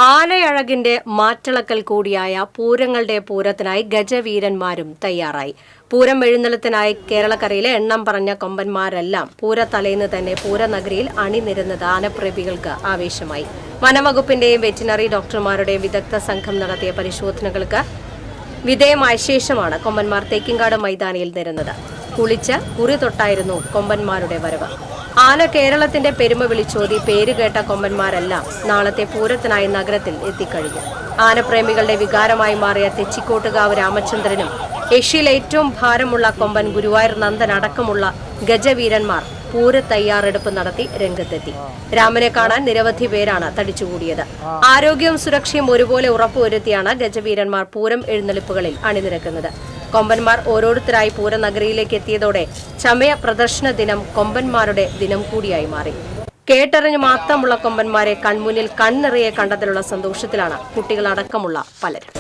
ആനയഴകിന്റെ മാറ്റിളക്കൽ കൂടിയായ പൂരങ്ങളുടെ പൂരത്തിനായി ഗജവീരന്മാരും തയ്യാറായി. പൂരം എഴുന്നള്ളത്തിനായി കേരളക്കരയിലെ എണ്ണം പറഞ്ഞ കൊമ്പന്മാരെല്ലാം പൂരത്തലേന്ന് തന്നെ പൂരനഗരിയിൽ അണിനിരുന്നത് ആനപ്രേമികൾക്ക് ആവേശമായി. വനംവകുപ്പിന്റെയും വെറ്റിനറി ഡോക്ടർമാരുടെയും വിദഗ്ധ സംഘം നടത്തിയ പരിശോധനകൾക്ക് വിധേയമായ ശേഷമാണ് കൊമ്പന്മാർ തേക്കിൻകാട് മൈതാനിയിൽ നിരുന്നത്. കുളിച്ച് കുറി തൊട്ടായിരുന്നു കൊമ്പന്മാരുടെ വരവ്. ആന കേരളത്തിന്റെ പെരുമ വിളിച്ചോതി പേരുകേട്ട കൊമ്പന്മാരെല്ലാം നാളത്തെ പൂരത്തിനായി നഗരത്തിൽ എത്തിക്കഴിഞ്ഞു. ആനപ്രേമികളുടെ വികാരമായി മാറിയ തെച്ചിക്കോട്ടുകാവ് രാമചന്ദ്രനും ഏഷ്യയിൽ ഏറ്റവും ഭാരമുള്ള കൊമ്പൻ ഗുരുവായൂർ നന്ദൻ അടക്കമുള്ള ഗജവീരന്മാർ പൂരത്തയ്യാറെടുപ്പ് നടത്തി രംഗത്തെത്തി. രാമനെ കാണാൻ നിരവധി പേരാണ് തടിച്ചുകൂടിയത്. ആരോഗ്യവും സുരക്ഷയും ഒരുപോലെ ഉറപ്പുവരുത്തിയാണ് ഗജവീരന്മാർ പൂരം എഴുന്നള്ളിപ്പുകളിൽ അണിനിരക്കുന്നത്. കൊമ്പന്മാർ ഓരോരുത്തരായി പൂരനഗരിയിലേക്ക് എത്തിയതോടെ ചമയ പ്രദർശന ദിനം കൊമ്പന്മാരുടെ ദിനം കൂടിയായി മാറി. കേട്ടറിഞ്ഞു മാത്രമുള്ള കൊമ്പന്മാരെ കൺമുന്നിൽ കണ്ണിറയെ കണ്ടതിലുള്ള സന്തോഷത്തിലാണ് കുട്ടികളടക്കമുള്ള പലരും.